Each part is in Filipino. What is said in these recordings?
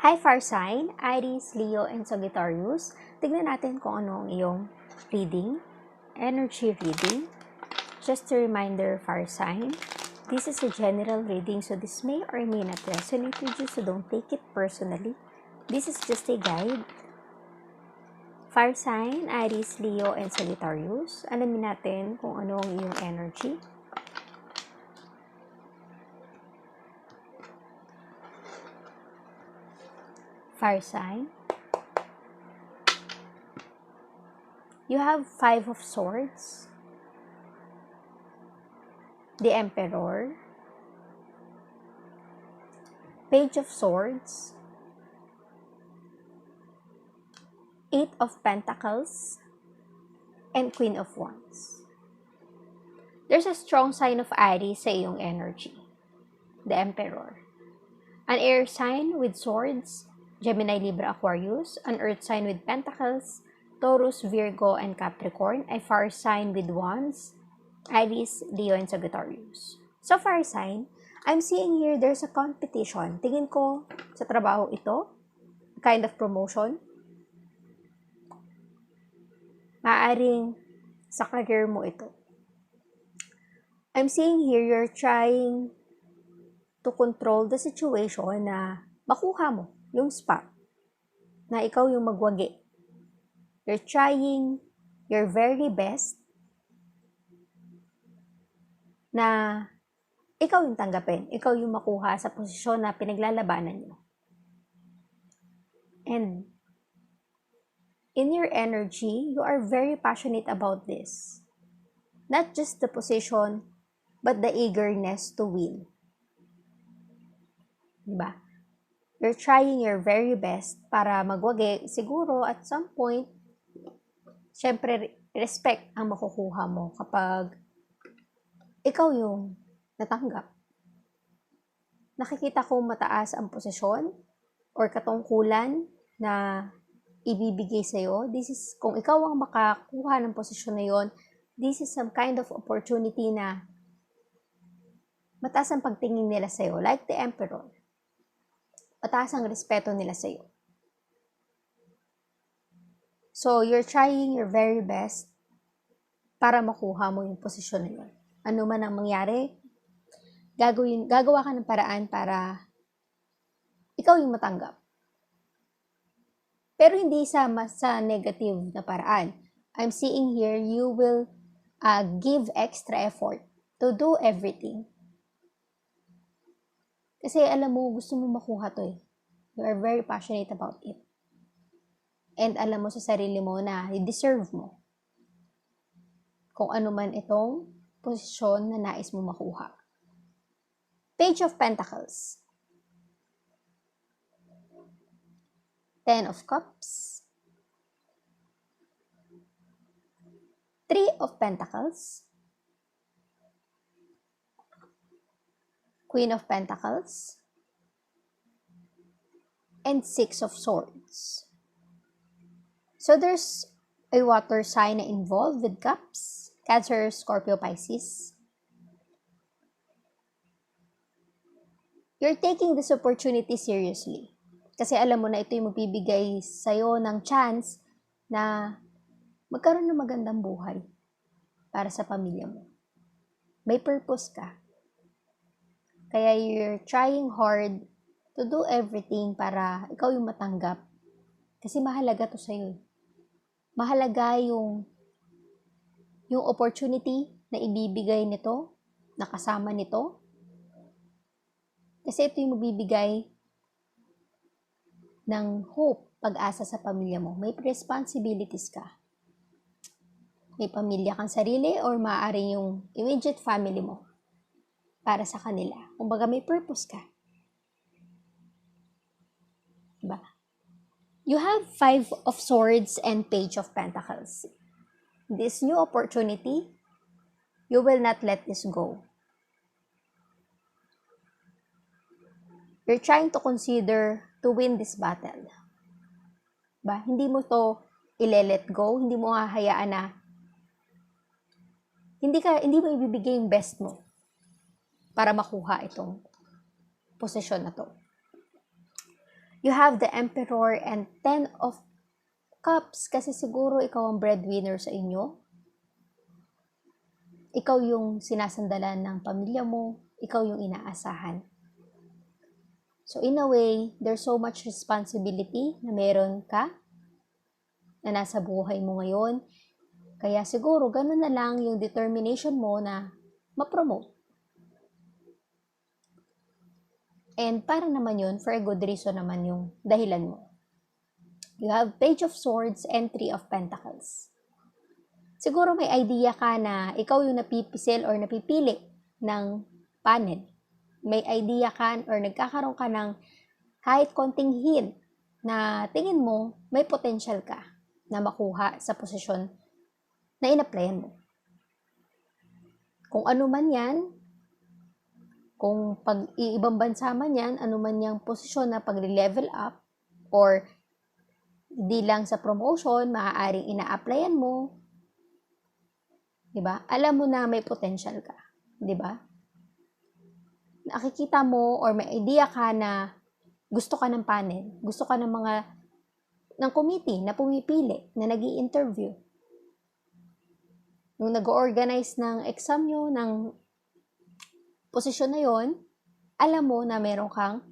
Hi Fire Sign, Aries, Leo, and Sagittarius. Tignan natin kung ano ang iyong reading, energy reading. Just a reminder, Fire Sign, this is a general reading, so this may or may not resonate with you, so don't take it personally. This is just a guide. Fire Sign, Aries, Leo, and Sagittarius. Alamin natin kung ano ang iyong energy. Fire Sign. You have 5 of Swords, the Emperor, Page of Swords, 8 of Pentacles, and Queen of Wands. There's a strong sign of Aries sa iyong energy, the Emperor. An air sign with swords, Gemini, Libra, Aquarius. An earth sign with Pentacles, Taurus, Virgo, and Capricorn. A fire sign with Wands, Aries, Leo, and Sagittarius. So, fire sign, I'm seeing here there's a competition. Tingin ko sa trabaho ito, kind of promotion. Maaring sa career mo ito. I'm seeing here you're trying to control the situation na makuha mo yung spot na ikaw yung magwagi. You're trying your very best na ikaw yung tanggapin, ikaw yung makuha sa posisyon na pinaglalabanan nyo. And in your energy, you are very passionate about this. Not just the position, but the eagerness to win. Diba? You're trying your very best para magwagi. Siguro at some point, syempre, respect ang makukuha mo kapag ikaw yung natanggap. Nakikita ko mataas ang posisyon or katungkulan na ibibigay sa'yo. This is, kung ikaw ang makakuha ng posisyon na yon, this is some kind of opportunity na mataas ang pagtingin nila sa'yo. Like the Emperor. Mataas ang respeto nila sa'yo. So, you're trying your very best para makuha mo yung posisyon na yun. Ano man ang mangyari, gagawa ka ng paraan para ikaw yung matanggap. Pero hindi sa negative na paraan. I'm seeing here, you will give extra effort to do everything. Kasi alam mo, gusto mo makuha to eh. You are very passionate about it. And alam mo sa sarili mo na i-deserve mo kung ano man itong posisyon na nais mo makuha. Page of Pentacles. 10 of Cups. 3 of Pentacles. Queen of Pentacles, and 6 of Swords. So there's a water sign involved with cups, Cancer, Scorpio, Pisces. You're taking this opportunity seriously. Kasi alam mo na ito yung magbibigay sa'yo ng chance na magkaroon ng magandang buhay para sa pamilya mo. May purpose ka. Kaya you're trying hard to do everything para ikaw yung matanggap. Kasi mahalaga to sa'yo. Mahalaga yung opportunity na ibibigay nito, na kasama nito. Kasi ito yung magbibigay ng hope, pag-asa sa pamilya mo. May responsibilities ka. May pamilya kang sarili or maaari yung immediate family mo para sa kanila. Kumbaga may purpose ka. Diba? You have 5 of Swords and Page of Pentacles. This new opportunity, you will not let this go. You're trying to consider to win this battle. Diba? Hindi mo to i-let go, hindi mo hahayaan na hindi mo ibibigay yung best mo para makuha itong posisyon na to. You have the Emperor and 10 of Cups kasi siguro ikaw ang breadwinner sa inyo. Ikaw yung sinasandalan ng pamilya mo. Ikaw yung inaasahan. So in a way, there's so much responsibility na meron ka na nasa buhay mo ngayon. Kaya siguro ganun na lang yung determination mo na ma-promote. And para naman yun, for a good reason naman yung dahilan mo. You have Page of Swords and 3 of Pentacles. Siguro may idea ka na ikaw yung napipisil or napipili ng panel. May idea ka or nagkakaroon ka ng kahit konting hint na tingin mo may potential ka na makuha sa posisyon na in-applyan mo. Kung ano man yan, kung pag-iibang bansa man yan, ano man yung posisyon na pag-level up or di lang sa promotion, maaaring ina-applyan mo. Diba? Alam mo na may potential ka. Diba? Nakikita mo or may idea ka na gusto ka ng panel, gusto ka ng ng committee na pumipili, na nag-i-interview. Nung nag-organize ng exam nyo, ng posisyon na yon, alam mo na meron kang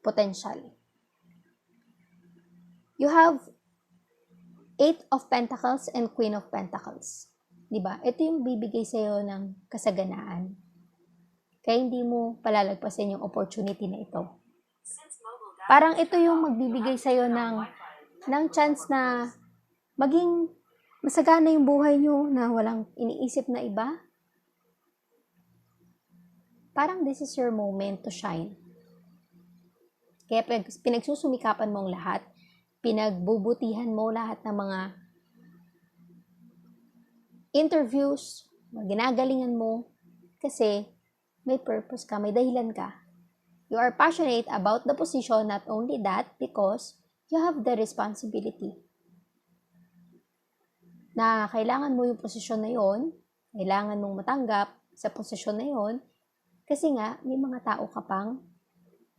potential. You have 8 of Pentacles and Queen of Pentacles. Diba? Ito yung bibigay sa'yo ng kasaganaan. Kaya hindi mo palalagpasin yung opportunity na ito. Parang ito yung magbibigay sa'yo ng chance na maging masagana yung buhay nyo na walang iniisip na iba. Parang this is your moment to shine. Kaya pinagsusumikapan mo ang lahat, pinagbubutihan mo lahat ng mga interviews, ginagalingan mo, kasi may purpose ka, may dahilan ka. You are passionate about the position, not only that, because you have the responsibility na kailangan mo yung posisyon na yon, kailangan mong matanggap sa posisyon na yon, kasi nga, may mga tao ka pang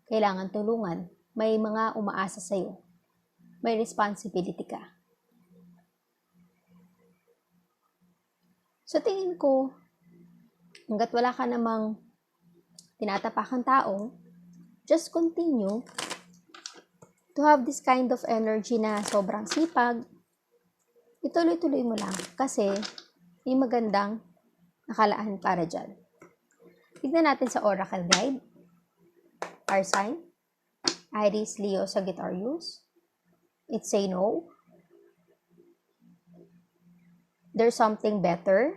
kailangan tulungan. May mga umaasa sa'yo. May responsibility ka. So, tingin ko, hanggat wala ka namang tinatapakang tao, just continue to have this kind of energy na sobrang sipag. Ituloy-tuloy mo lang kasi may magandang nakalaan para dyan. Tignan natin sa Oracle Guide. Fire sign. Aries, Leo, Sagittarius. It say no. There's something better.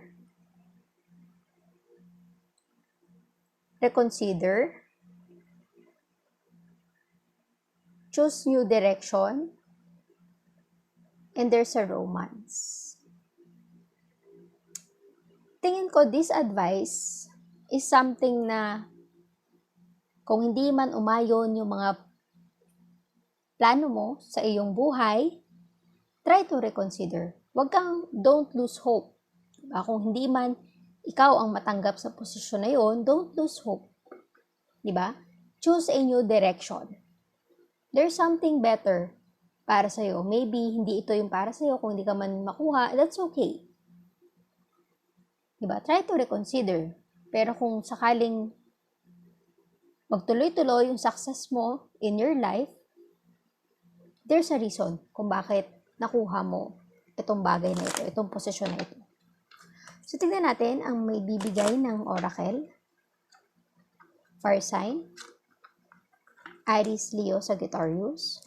Reconsider. Choose new direction. And there's a romance. Tingin ko, this advice is something na kung hindi man umayon yung mga plano mo sa iyong buhay, try to reconsider. Don't lose hope. Diba? Kung hindi man ikaw ang matanggap sa posisyon na yon, don't lose hope. Diba? Choose a new direction. There's something better para sa'yo. Maybe hindi ito yung para sa'yo. Kung hindi ka man makuha, that's okay. Diba? Try to reconsider. Pero kung sakaling magtuloy-tuloy yung success mo in your life, there's a reason kung bakit nakuha mo itong bagay na ito, itong posisyon na ito. So, tignan natin ang may bibigay ng Oracle. Fire sign. Aries, Leo, Sagittarius.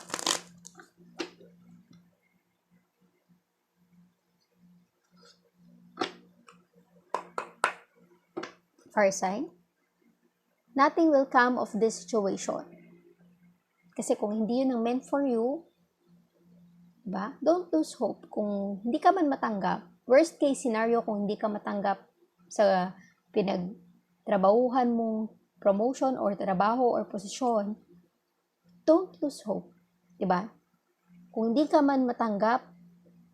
Fire sign. Nothing will come of this situation. Kasi kung hindi yun ang meant for you, diba? Don't lose hope. Kung hindi ka man matanggap, worst case scenario kung hindi ka matanggap sa pinagtrabahuhan mong promotion or trabaho or posisyon, don't lose hope. Diba? Kung hindi ka man matanggap,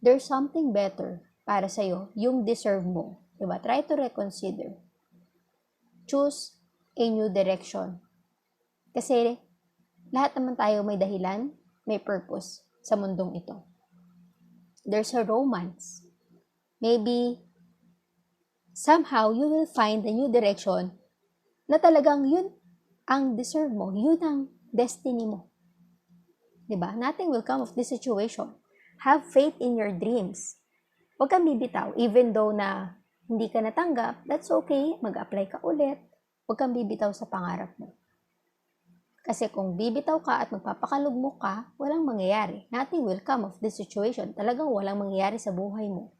there's something better para sa'yo, yung deserve mo. Diba? Try to reconsider. Choose a new direction. Kasi Lahat naman tayo may dahilan, may purpose sa mundong ito. There's a romance. Maybe, somehow, you will find a new direction na talagang yun ang deserve mo, yun ang destiny mo. Diba? Nothing will come of this situation. Have faith in your dreams. Huwag kang bibitaw, even though na hindi ka natanggap, that's okay, mag-apply ka ulit. Huwag kang bibitaw sa pangarap mo. Kasi kung bibitaw ka at magpapakalugmok ka, walang mangyayari. Nothing will come of this situation. Talagang walang mangyayari sa buhay mo.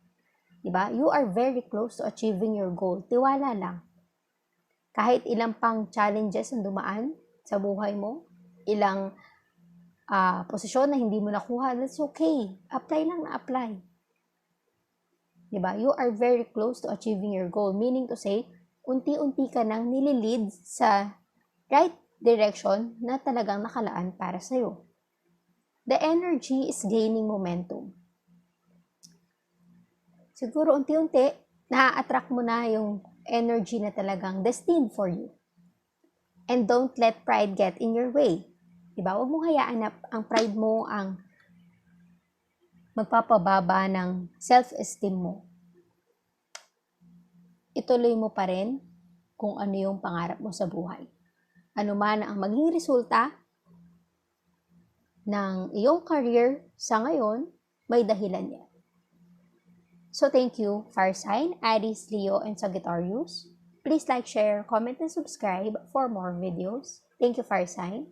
Diba? You are very close to achieving your goal. Tiwala lang. Kahit ilang pang challenges ang dumaan sa buhay mo, ilang posisyon na hindi mo nakuha, that's okay. Apply lang na apply. Diba? You are very close to achieving your goal. Meaning to say, unti-unti ka nang nililid sa right direction na talagang nakalaan para sa'yo. The energy is gaining momentum. Siguro unti-unti, na-attract mo na yung energy na talagang destined for you. And don't let pride get in your way. Diba? Huwag mong hayaan na ang pride mo ang magpapababa ng self-esteem mo. Ituloy mo pa rin kung ano yung pangarap mo sa buhay. Ano man ang maging resulta ng iyong career sa ngayon, may dahilan yan. So thank you, Fire Sign, Aries, Leo, and Sagittarius. Please like, share, comment, and subscribe for more videos. Thank you, Fire Sign.